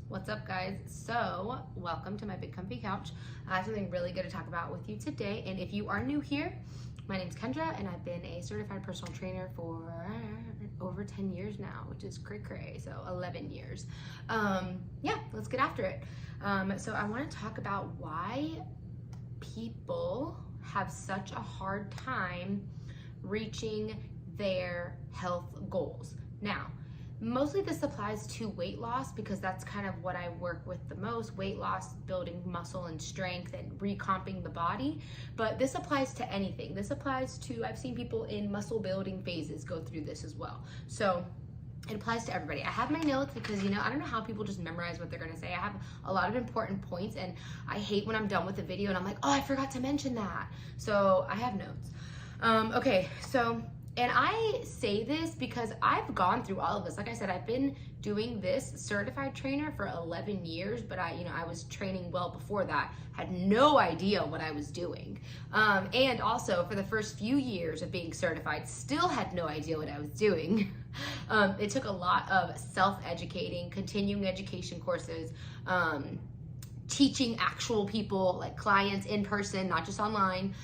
What's up, guys? So welcome to my big comfy couch. I have something really good to talk about with you today, and if you are new here, my name's Kendra and I've been a certified personal trainer for over 10 years now, which is cray, so 11 years. Yeah, let's get after it. So I want to talk about why people have such a hard time reaching their health goals. Now, mostly this applies to weight loss because that's kind of what I work with the most, weight loss, building muscle and strength and recomping the body. But this applies to anything. This applies to, I've seen people in muscle building phases go through this as well. So it applies to everybody. I have my notes because, I don't know how people just memorize what they're gonna say. I have a lot of important points and I hate when I'm done with the video and I'm like, oh, I forgot to mention that. So I have notes. And I say this because I've gone through all of this. Like I said, I've been doing this certified trainer for 11 years, but I was training well before that, had no idea what I was doing. And also for the first few years of being certified, still had no idea what I was doing. It took a lot of self-educating, continuing education courses, teaching actual people, like clients in person, not just online.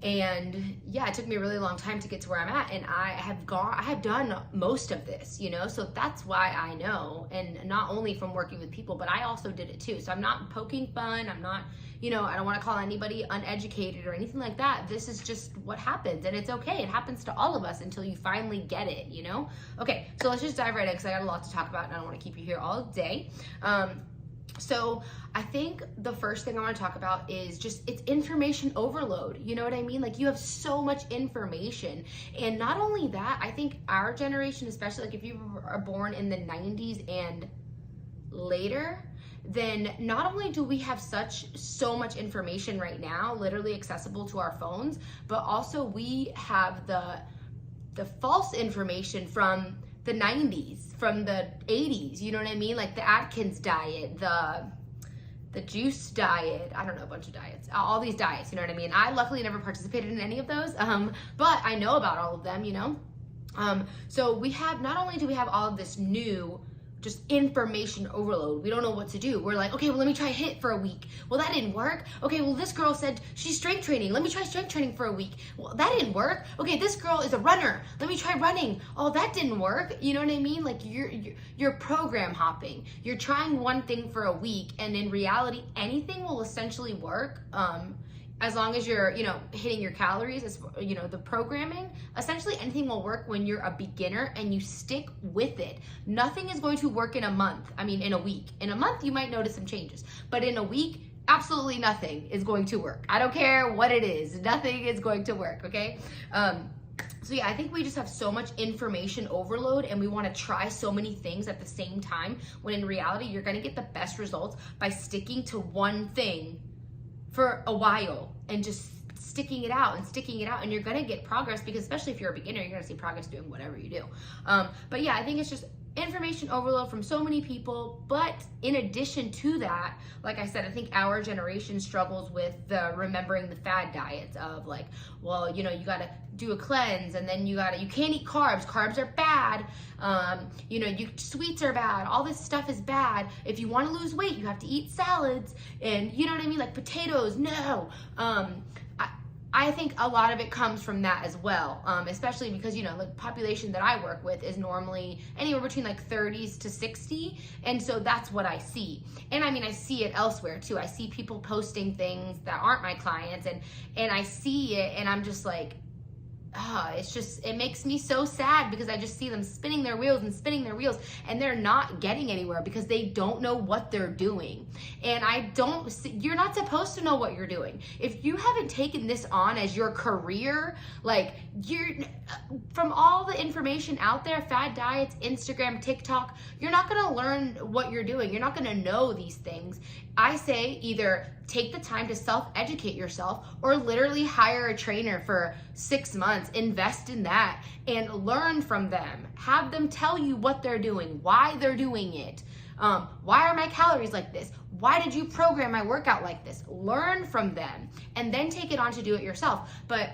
And yeah, it took me a really long time to get to where I'm at, and I have done most of this, so that's why I know, and not only from working with people, but I also did it too. So I'm not poking fun, I'm not, I don't want to call anybody uneducated or anything like that. This is just what happens, and it's okay. It happens to all of us until you finally get it, Okay, so let's just dive right in because I got a lot to talk about and I don't want to keep you here all day. So I think the first thing I want to talk about is it's information overload. You know what I mean? Like, you have so much information. And not only that, I think our generation, especially like if you are born in the 90s and later, then not only do we have so much information right now, literally accessible to our phones, but also we have the false information from the 90s, from the 80s, you know what I mean? Like the Atkins diet, the juice diet, I don't know, a bunch of diets, all these diets, you know what I mean? I luckily never participated in any of those, but I know about all of them, So we have, not only do we have all of this new, just information overload. We don't know what to do. We're like, okay, well, let me try HIIT for a week. Well, that didn't work. Okay, well, this girl said she's strength training. Let me try strength training for a week. Well, that didn't work. Okay, this girl is a runner. Let me try running. Oh, that didn't work. You know what I mean? Like, you're program hopping. You're trying one thing for a week, and in reality, anything will essentially work. As long as you're, hitting your calories, the programming, essentially anything will work when you're a beginner and you stick with it. Nothing is going to work in a month. In a week. In a month, you might notice some changes, but in a week, absolutely nothing is going to work. I don't care what it is. Nothing is going to work, okay? So yeah, I think we just have so much information overload and we want to try so many things at the same time, when in reality, you're going to get the best results by sticking to one thing for a while and just sticking it out, and you're gonna get progress, because especially if you're a beginner, you're gonna see progress doing whatever you do. But yeah, I think it's just information overload from so many people. But in addition to that, like I said, I think our generation struggles with remembering the fad diets of like, well, you gotta do a cleanse, and then you can't eat carbs. Carbs are bad. Sweets are bad. All this stuff is bad. If you want to lose weight, you have to eat salads, and you know what I mean? Like potatoes, no. I think a lot of it comes from that as well, especially because, the population that I work with is normally anywhere between like 30s to 60. And so that's what I see. And I see it elsewhere too. I see people posting things that aren't my clients, and I see it and I'm just like, it makes me so sad, because I just see them spinning their wheels and they're not getting anywhere because they don't know what they're doing. And you're not supposed to know what you're doing. If you haven't taken this on as your career, like from all the information out there, fad diets, Instagram, TikTok, you're not going to learn what you're doing. You're not going to know these things. I say either take the time to self-educate yourself, or literally hire a trainer for 6 months, invest in that, and learn from them. Have them tell you what they're doing, why they're doing it. Why are my calories like this? Why did you program my workout like this? Learn from them, and then take it on to do it yourself. But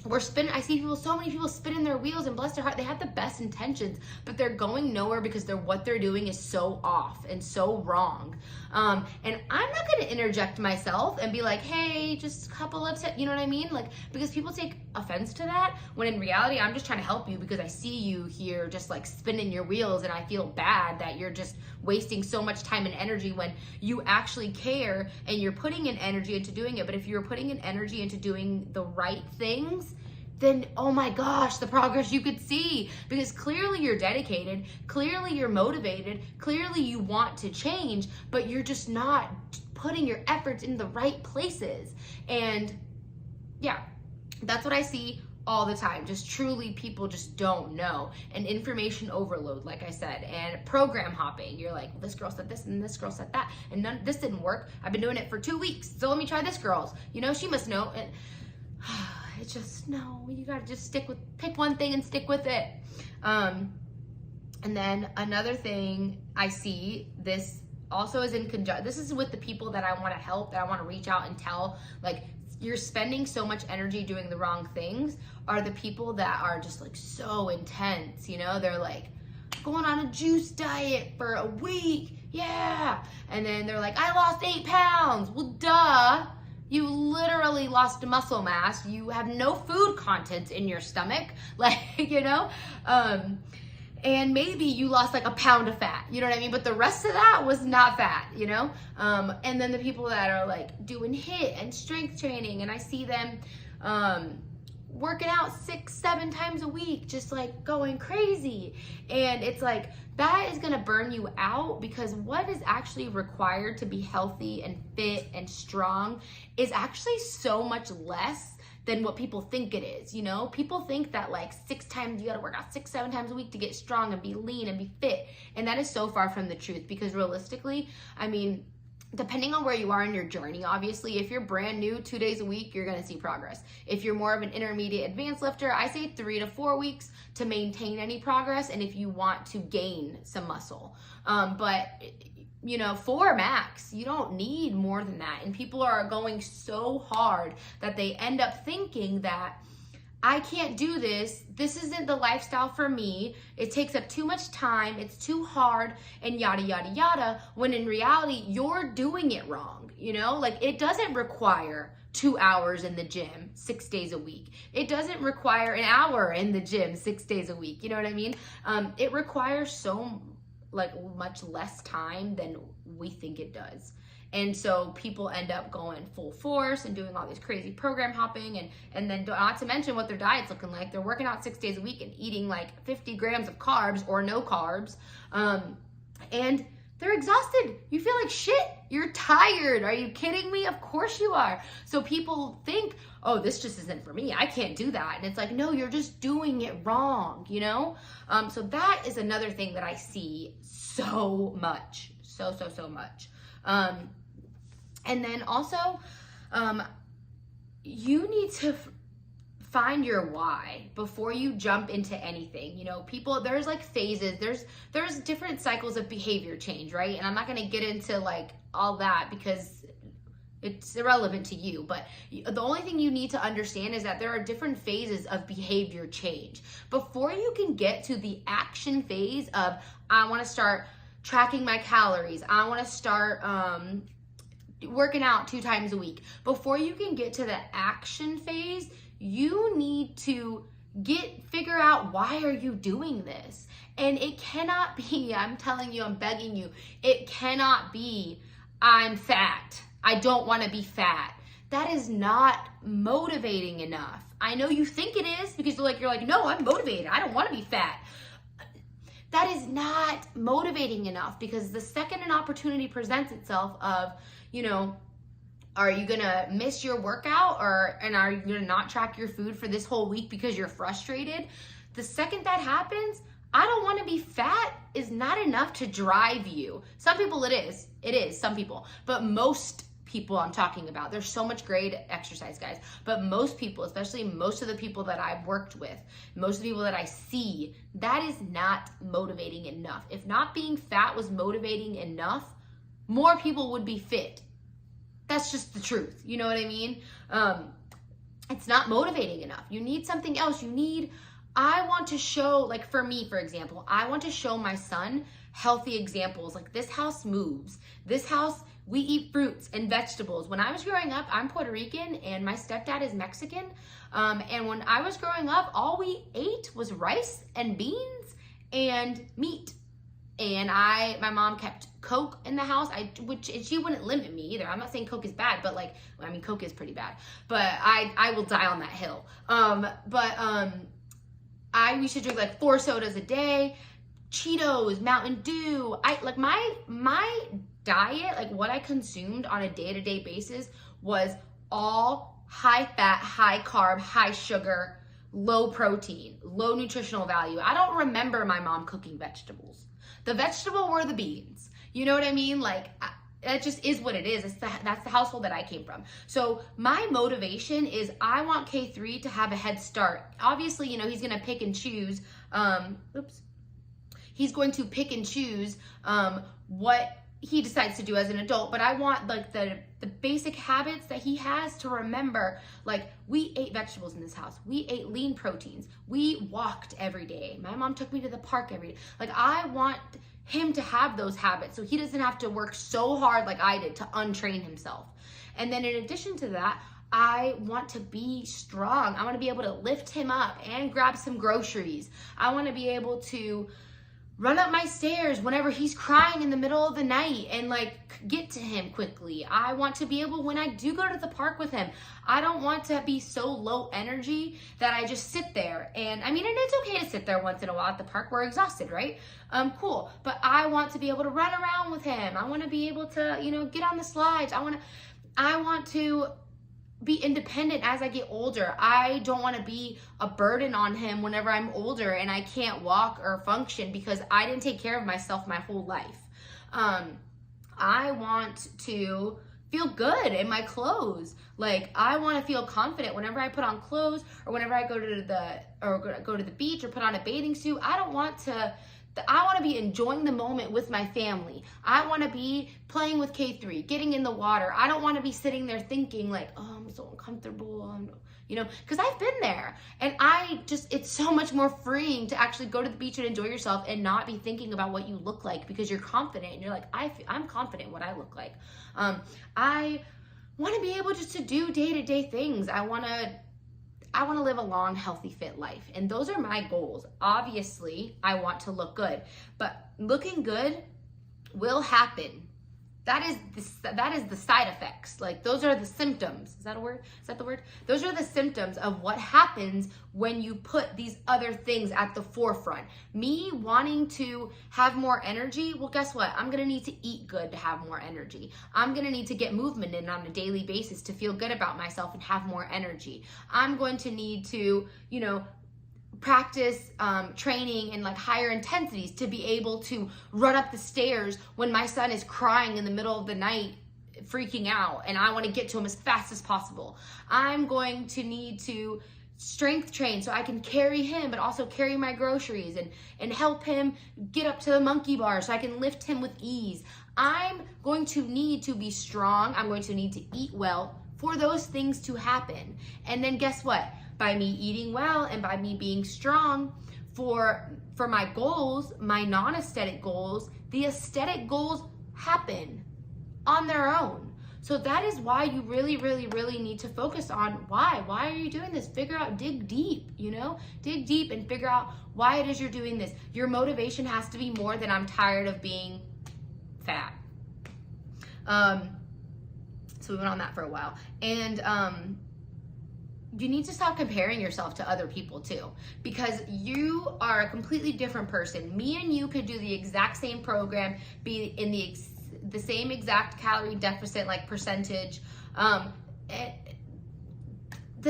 I see people, so many people spinning their wheels, and bless their heart, they have the best intentions, but they're going nowhere because what they're doing is so off and so wrong. And I'm not going to interject myself and be like, hey, just a couple of tips, you know what I mean? Like, because people take offense to that, when in reality, I'm just trying to help you because I see you here just like spinning your wheels, and I feel bad that you're just wasting so much time and energy when you actually care and you're putting in energy into doing it. But if you're putting in energy into doing the right things, then oh my gosh, the progress you could see, because clearly you're dedicated, clearly you're motivated, clearly you want to change, but you're just not putting your efforts in the right places. And yeah, that's what I see all the time. Just truly, people just don't know. And information overload, like I said, and program hopping. You're like, well, this girl said this and this girl said that, and this didn't work. I've been doing it for 2 weeks, so let me try this girl's. You know, she must know. And it's just, no, you gotta just pick one thing and stick with it. And then another thing I see, this also is this is with the people that I want to help, that I want to reach out and tell, like, you're spending so much energy doing the wrong things, are the people that are just like so intense, you know? They're like going on a juice diet for a week, yeah. And then they're like, I lost 8 pounds. Well, duh. You literally lost muscle mass. You have no food content in your stomach, like, you know? And maybe you lost like a pound of fat, you know what I mean? But the rest of that was not fat, you know? And then the people that are like doing HIIT and strength training, and I see them working out 6-7 times a week, just like going crazy. And it's like, that is gonna burn you out, because what is actually required to be healthy and fit and strong is actually so much less than what people think it is, you know? People think that like you gotta work out 6-7 times a week to get strong and be lean and be fit. And that is so far from the truth, because realistically, I mean, depending on where you are in your journey, obviously, if you're brand new, 2 days a week, you're gonna see progress. If you're more of an intermediate advanced lifter, I say 3 to 4 weeks to maintain any progress, and if you want to gain some muscle. But you know, 4 max, you don't need more than that. And people are going so hard that they end up thinking that I can't do this. This isn't the lifestyle for me. It takes up too much time. It's too hard, and yada, yada, yada. When in reality, you're doing it wrong. You know, like, it doesn't require 2 hours in the gym 6 days a week. It doesn't require an hour in the gym 6 days a week. You know what I mean? It requires so much less time than we think it does. And so people end up going full force and doing all this crazy program hopping, and then not to mention what their diet's looking like. They're working out 6 days a week and eating like 50 grams of carbs or no carbs. And they're exhausted. You feel like shit. You're tired. Are you kidding me? Of course you are. So people think, oh, this just isn't for me. I can't do that. And it's like, no, you're just doing it wrong, you know? So that is another thing that I see so much. So much. And then also, you need to find your why before you jump into anything. You know, people, there's like phases, there's different cycles of behavior change, right? And I'm not going to get into like all that because it's irrelevant to you, but the only thing you need to understand is that there are different phases of behavior change. Before you can get to the action phase of, I want to start tracking my calories, I want to start working out 2 times a week. Before you can get to the action phase, you need to figure out, why are you doing this? And it cannot be, I'm telling you, I'm begging you, it cannot be, I'm fat. I don't want to be fat. That is not motivating enough. I know you think it is, because you're like, no, I'm motivated. I don't want to be fat. That is not motivating enough, because the second an opportunity presents itself of, you know, are you gonna miss your workout, and are you gonna not track your food for this whole week because you're frustrated? The second that happens, I don't want to be fat is not enough to drive you. Some people it is some people, but most people I'm talking about, there's so much great exercise, guys, but most people, especially most of the people that I've worked with, most of the people that I see, that is not motivating enough. If not being fat was motivating enough, more people would be fit. That's just the truth. You know what I mean? it's not motivating enough. You need something else. I want to show, like for me, for example, I want to show my son healthy examples. Like this house moves. This house, we eat fruits and vegetables. When I was growing up, I'm Puerto Rican and my stepdad is Mexican. And when I was growing up, all we ate was rice and beans and meat. And my mom kept Coke in the house, which she wouldn't limit me either. I'm not saying Coke is bad, but like, I mean, Coke is pretty bad, but I will die on that hill. We should drink like 4 sodas a day, Cheetos, Mountain Dew. Like my diet, like what I consumed on a day-to-day basis was all high fat, high carb, high sugar, low protein, low nutritional value. I don't remember my mom cooking vegetables. The vegetable were the beans. You know what I mean? Like, that just is what it is. That's the household that I came from. So my motivation is I want K3 to have a head start. Obviously, you know, he's going to pick and choose. He's going to pick and choose what he decides to do as an adult. But I want like the basic habits that he has to remember. Like, we ate vegetables in this house. We ate lean proteins. We walked every day. My mom took me to the park every day. Like, I want him to have those habits so he doesn't have to work so hard like I did to untrain himself. And then in addition to that, I want to be strong. I want to be able to lift him up and grab some groceries. I want to be able to run up my stairs whenever he's crying in the middle of the night and like get to him quickly. I want to be able, when I do go to the park with him, I don't want to be so low energy that I just sit there. And I mean, and it's okay to sit there once in a while at the park. We're exhausted, right? Cool. But I want to be able to run around with him. I want to be able to, you know, get on the slides. I want to be independent as I get older. I don't want to be a burden on him whenever I'm older and I can't walk or function because I didn't take care of myself my whole life. I want to feel good in my clothes. Like, I want to feel confident whenever I put on clothes or whenever I go to the beach or put on a bathing suit. I want to be enjoying the moment with my family. I want to be playing with K3, getting in the water. I don't want to be sitting there thinking like, oh, I'm so uncomfortable, you know, because I've been there. And it's so much more freeing to actually go to the beach and enjoy yourself and not be thinking about what you look like because you're confident and you're like, I'm confident in what I look like. I want to be able just to do day-to-day things. I want to live a long, healthy, fit life. And those are my goals. Obviously, I want to look good, but looking good will happen. That is the side effects. Like, those are the symptoms. Is that a word? Is that the word? Those are the symptoms of what happens when you put these other things at the forefront. Me wanting to have more energy, well, guess what? I'm going to need to eat good to have more energy. I'm going to need to get movement in on a daily basis to feel good about myself and have more energy. I'm going to need to, you know, practice training in like higher intensities to be able to run up the stairs when my son is crying in the middle of the night freaking out and I want to get to him as fast as possible. I'm going to need to strength train so I can carry him but also carry my groceries and help him get up to the monkey bar so I can lift him with ease. I'm going to need to be strong. I'm going to need to eat well for those things to happen. And then guess what? By me eating well and by me being strong for my goals, my non-aesthetic goals, the aesthetic goals happen on their own. So that is why you really, really, really need to focus on why. Why are you doing this? Figure out, dig deep, you know? Dig deep and figure out why it is you're doing this. Your motivation has to be more than I'm tired of being fat. So we went on that for a while. And you need to stop comparing yourself to other people too, because you are a completely different person. Me and you could do the exact same program, be in the same exact calorie deficit, like percentage, the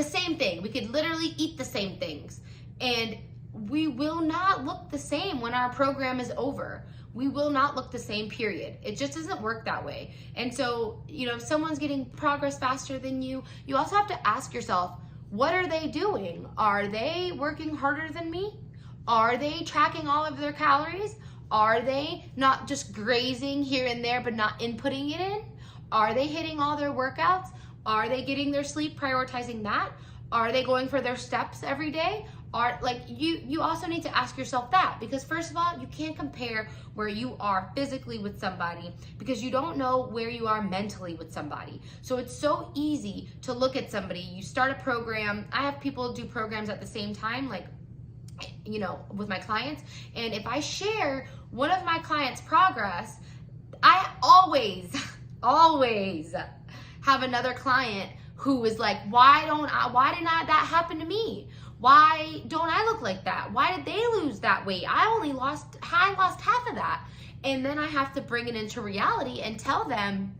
same thing. We could literally eat the same things and we will not look the same when our program is over. We will not look the same, period. It just doesn't work that way. And so, you know, if someone's getting progress faster than you, you also have to ask yourself, what are they doing? Are they working harder than me? Are they tracking all of their calories? Are they not just grazing here and there but not inputting it in? Are they hitting all their workouts? Are they getting their sleep, prioritizing that? Are they going for their steps every day? Are like you also need to ask yourself that, because first of all, you can't compare where you are physically with somebody because you don't know where you are mentally with somebody. So it's so easy to look at somebody. You start a program. I have people do programs at the same time, like, you know, with my clients. And if I share one of my clients' progress, I always have another client who is like, why did not that happen to me? Why don't I look like that? Why did they lose that weight? I lost half of that. And then I have to bring it into reality and tell them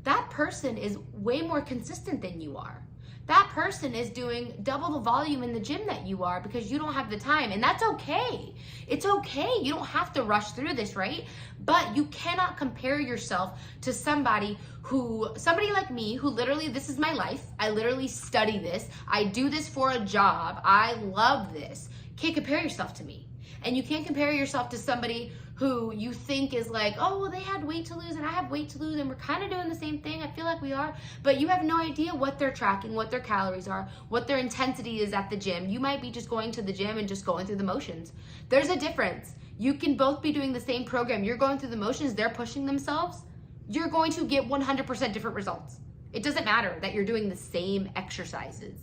that person is way more consistent than you are. That person is doing double the volume in the gym that you are because you don't have the time. And that's okay. It's okay. You don't have to rush through this, right? But you cannot compare yourself to somebody like me, who literally, this is my life. I literally study this. I do this for a job. I love this. Can't compare yourself to me. And you can't compare yourself to somebody who you think is like, oh, well, they had weight to lose and I have weight to lose and we're kind of doing the same thing. I feel like we are, but you have no idea what they're tracking, what their calories are, what their intensity is at the gym. You might be just going to the gym and just going through the motions. There's a difference. You can both be doing the same program. You're going through the motions, they're pushing themselves. You're going to get 100% different results. It doesn't matter that you're doing the same exercises.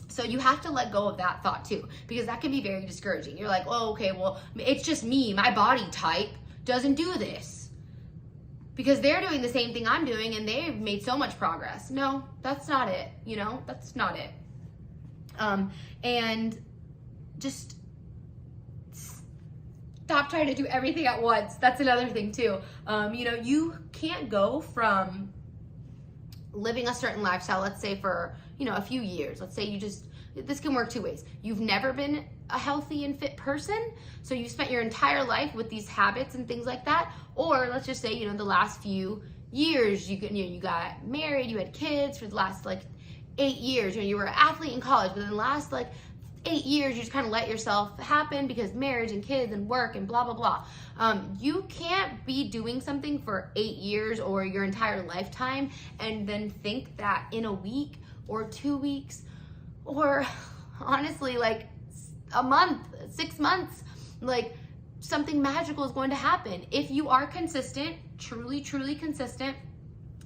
So you have to let go of that thought too, because that can be very discouraging. You're like, oh, okay, well, it's just me. My body type doesn't do this because they're doing the same thing I'm doing and they've made so much progress. No, that's not it. You know, that's not it. And just stop trying to do everything at once. That's another thing too. You know, you can't go from living a certain lifestyle, let's say for, you know, a few years. Let's say this can work two ways. You've never been a healthy and fit person, so you spent your entire life with these habits and things like that. Or let's just say, you know, the last few years, you got married, you had kids for the last like 8 years. You know, you were an athlete in college, but in the last like 8 years, you just kind of let yourself happen because marriage and kids and work and blah, blah, blah. You can't be doing something for 8 years or your entire lifetime and then think that in a week or 2 weeks or honestly like a month, 6 months, like something magical is going to happen. If you are consistent, truly, truly consistent,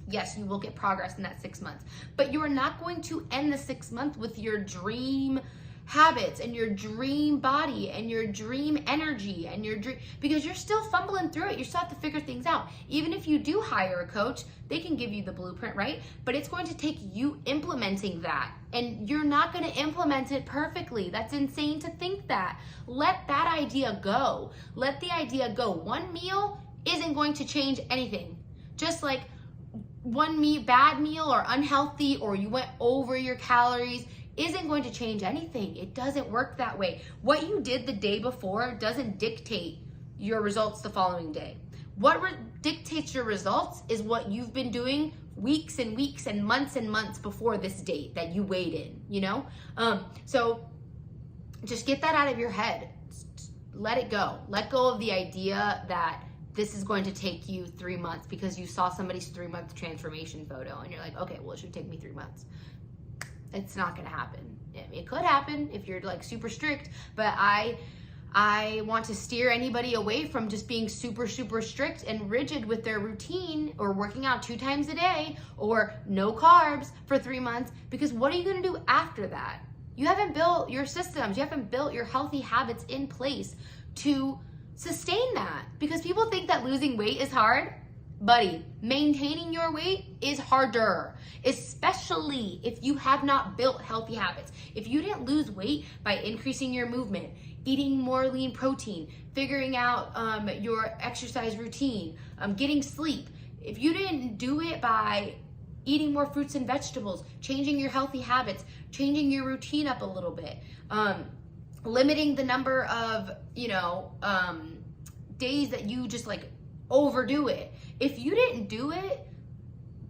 yes, you will get progress in that 6 months, but you are not going to end the 6 months with your dream habits and your dream body and your dream energy and your dream, because you're still fumbling through it. You still have to figure things out. Even if you do hire a coach, they can give you the blueprint, right? But it's going to take you implementing that, and you're not going to implement it perfectly. That's insane to think that. Let that idea go. Let the idea go. One meal isn't going to change anything. Just like one bad meal or unhealthy, or you went over your calories, isn't going to change anything. It doesn't work that way. What you did the day before doesn't dictate your results the following day. What dictates your results is what you've been doing weeks and weeks and months before this date that you weighed in, you know? So just get that out of your head. Let it go. Let go of the idea that this is going to take you 3 months because you saw somebody's 3-month transformation photo and you're like, okay, well, it should take me 3 months. It's not gonna happen. It could happen if you're like super strict, but I want to steer anybody away from just being super, super strict and rigid with their routine or working out 2 times a day or no carbs for 3 months, because what are you gonna do after that? You haven't built your systems, you haven't built your healthy habits in place to sustain that, because people think that losing weight is hard. Buddy, maintaining your weight is harder, especially if you have not built healthy habits. If you didn't lose weight by increasing your movement, eating more lean protein, figuring out your exercise routine, getting sleep, if you didn't do it by eating more fruits and vegetables, changing your healthy habits, changing your routine up a little bit, limiting the number of, days that you just like overdo it. If you didn't do it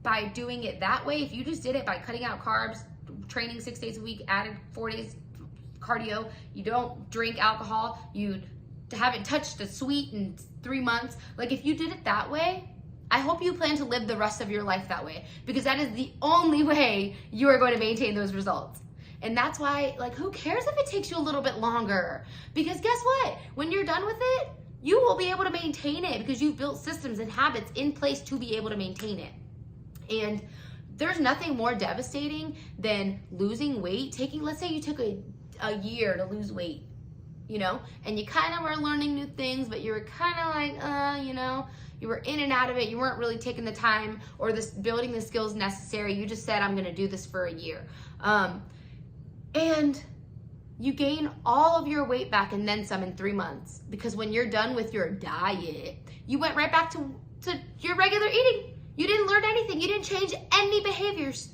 by doing it that way, if you just did it by cutting out carbs, training 6 days a week, added 4 days cardio, you don't drink alcohol, you haven't touched a sweet in 3 months, like if you did it that way, I hope you plan to live the rest of your life that way, because that is the only way you are going to maintain those results. And that's why, like, who cares if it takes you a little bit longer? Because guess what? When you're done with it, you will be able to maintain it because you've built systems and habits in place to be able to maintain it. And there's nothing more devastating than losing weight. Let's say you took a year to lose weight, you know, and you kind of were learning new things, but you were kind of like, you know, you were in and out of it. You weren't really taking the time or building the skills necessary. You just said, I'm going to do this for a year. And you gain all of your weight back and then some in 3 months, because when you're done with your diet, you went right back to your regular eating. You didn't learn anything. You didn't change any behaviors.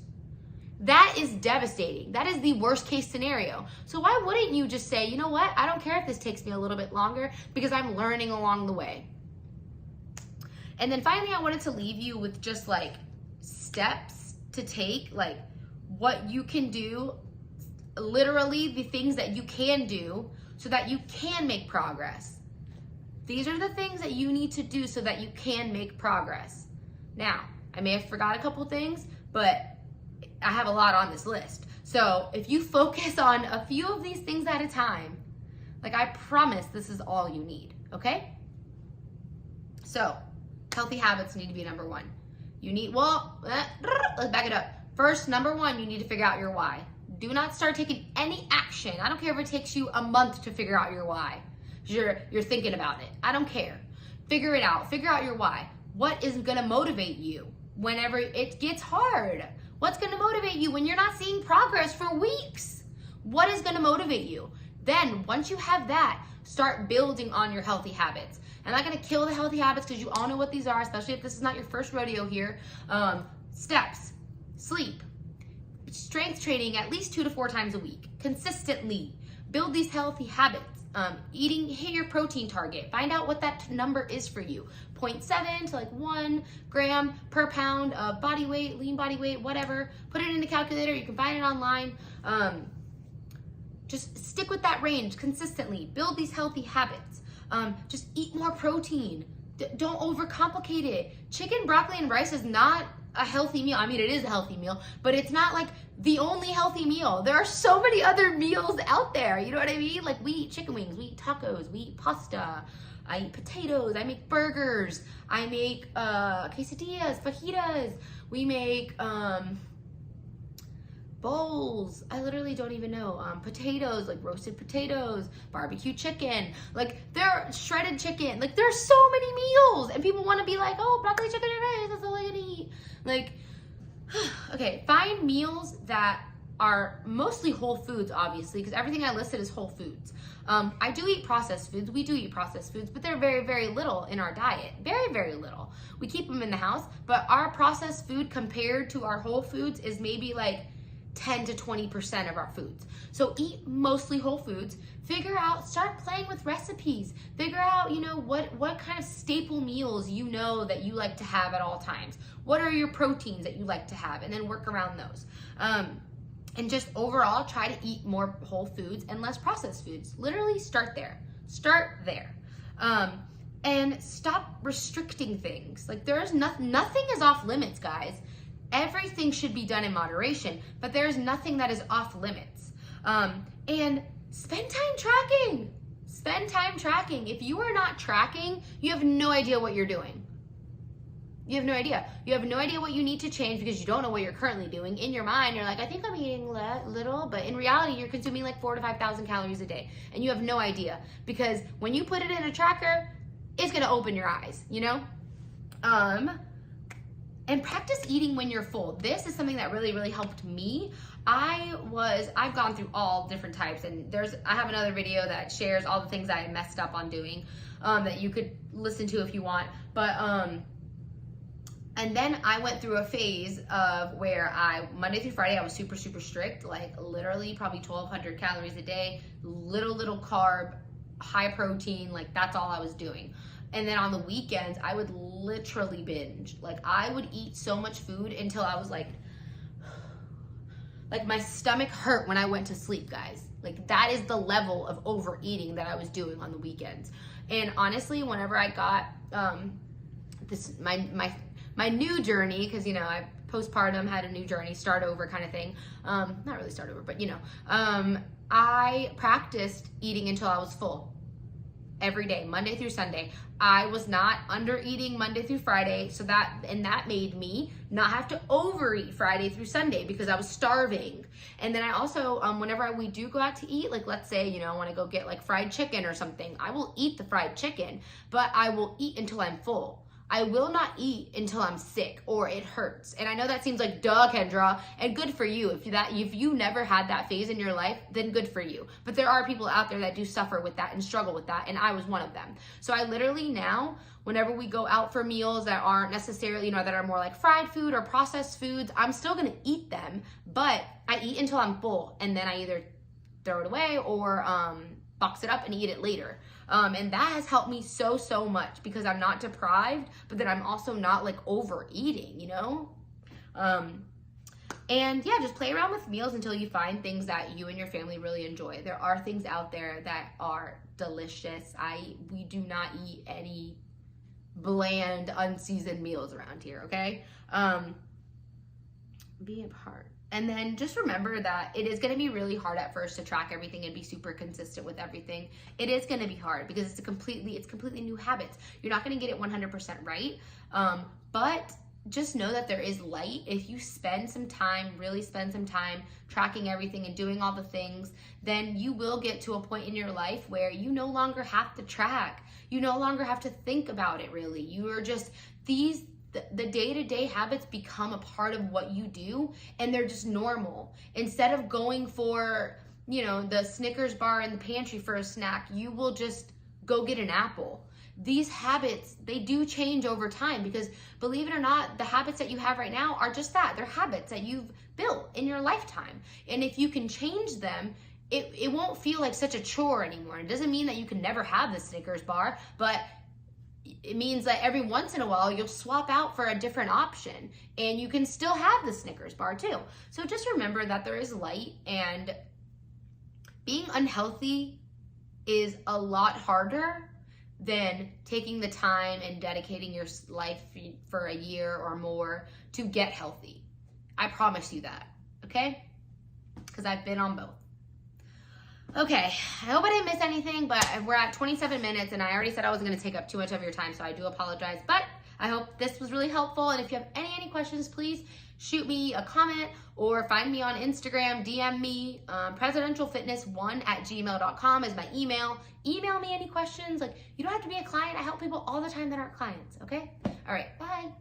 That is devastating. That is the worst case scenario. So why wouldn't you just say, you know what? I don't care if this takes me a little bit longer because I'm learning along the way. And then finally, I wanted to leave you with just like steps to take, like what you can do, literally the things that you can do so that you can make progress. These are the things that you need to do so that you can make progress. Now, I may have forgot a couple things, but I have a lot on this list. So if you focus on a few of these things at a time, like I promise this is all you need, okay? So healthy habits need to be number one. You need, let's back it up. First, number one, you need to figure out your why. Do not start taking any action. I don't care if it takes you a month to figure out your why. You're thinking about it. I don't care. Figure it out. Figure out your why. What is going to motivate you whenever it gets hard? What's going to motivate you when you're not seeing progress for weeks? What is going to motivate you? Then, once you have that, start building on your healthy habits. I'm not going to kill the healthy habits because you all know what these are, especially if this is not your first rodeo here. Steps, sleep, strength training at least 2 to 4 times a week, consistently. Build these healthy habits. Hit your protein target. Find out what that number is for you. 0.7 to like 1 gram per pound of body weight, lean body weight, whatever. Put it in the calculator. You can find it online. Just stick with that range consistently. Build these healthy habits. Just eat more protein. Don't overcomplicate it. Chicken, broccoli, and rice is not a healthy meal. I mean, it is a healthy meal, but it's not like the only healthy meal. There are so many other meals out there. You know what I mean? Like we eat chicken wings, we eat tacos, we eat pasta, I eat potatoes, I make burgers, I make quesadillas, fajitas, we make bowls. I literally don't even know. Potatoes, like roasted potatoes, barbecue chicken, like they're shredded chicken. Like there's so many meals, and people want to be like, oh, broccoli, chicken, and rice, that's all I can eat. Like, okay, find meals that are mostly whole foods, obviously, because everything I listed is whole foods. I do eat processed foods. We do eat processed foods, but they're very, very little in our diet. Very, very little. We keep them in the house, but our processed food compared to our whole foods is maybe like 10 to 20% of our foods. So eat mostly whole foods. Figure out, start playing with recipes. Figure out, you know, what kind of staple meals you know that you like to have at all times. What are your proteins that you like to have? And then work around those. And just overall try to eat more whole foods and less processed foods. Literally start there. Start there. And stop restricting things. Like there's nothing is off limits, guys. Everything should be done in moderation, but there's nothing that is off limits. And spend time tracking. Spend time tracking. If you are not tracking, you have no idea what you're doing. You have no idea. You have no idea what you need to change because you don't know what you're currently doing. In your mind, you're like, I think I'm eating little, but in reality, you're consuming like 4,000 to 5,000 calories a day, and you have no idea because when you put it in a tracker, it's gonna open your eyes, you know? And practice eating when you're full. This is something that really, really helped me. I've gone through all different types, and I have another video that shares all the things I messed up on doing that you could listen to if you want. But and then I went through a phase of where Monday through Friday, I was super, super strict, like literally probably 1,200 calories a day, little carb, high protein, like that's all I was doing. And then on the weekends, I would literally binge. Like I would eat so much food until I was like my stomach hurt when I went to sleep, guys. Like that is the level of overeating that I was doing on the weekends. And honestly, whenever I got this my new journey, because you know I postpartum had a new journey, start over kind of thing. Not really start over, but you know, I practiced eating until I was full every day, Monday through Sunday. I was not under eating Monday through Friday, so that made me not have to overeat Friday through Sunday because I was starving. And then I also, whenever we do go out to eat, like let's say, you know, I want to go get like fried chicken or something, I will eat the fried chicken, but I will eat until I'm full. I will not eat until I'm sick or it hurts. And I know that seems like, duh, Kendra, and good for you. If you never had that phase in your life, then good for you. But there are people out there that do suffer with that and struggle with that, and I was one of them. So I literally now, whenever we go out for meals that aren't necessarily, you know, that are more like fried food or processed foods, I'm still gonna eat them, but I eat until I'm full, and then I either throw it away or box it up and eat it later. And that has helped me so much because I'm not deprived, but then I'm also not like overeating, you know? And yeah, just play around with meals until you find things that you and your family really enjoy. There are things out there that are delicious. We do not eat any bland, unseasoned meals around here, okay? Be a part. And then just remember that it is going to be really hard at first to track everything and be super consistent with everything. It is going to be hard because it's completely new habits. You're not going to get it 100% right. But just know that there is light. If you really spend some time tracking everything and doing all the things, then you will get to a point in your life where you no longer have to track. You no longer have to think about it really. You are just the day-to-day habits become a part of what you do, and they're just normal. Instead of going for, you know, the Snickers bar in the pantry for a snack, you will just go get an apple. These habits, they do change over time because, believe it or not, the habits that you have right now are just that. They're habits that you've built in your lifetime. And if you can change them, it won't feel like such a chore anymore. It doesn't mean that you can never have the Snickers bar, but it means that every once in a while you'll swap out for a different option and you can still have the Snickers bar too. So just remember that there is light, and being unhealthy is a lot harder than taking the time and dedicating your life for a year or more to get healthy. I promise you that, okay? Because I've been on both. Okay, I hope I didn't miss anything, but we're at 27 minutes and I already said I wasn't going to take up too much of your time, so I do apologize. But I hope this was really helpful, and if you have any questions, please shoot me a comment or find me on Instagram, DM me. presidentialfitness1@gmail.com is my email. Email me any questions. Like, you don't have to be a client. I help people all the time that aren't clients, okay? All right, bye.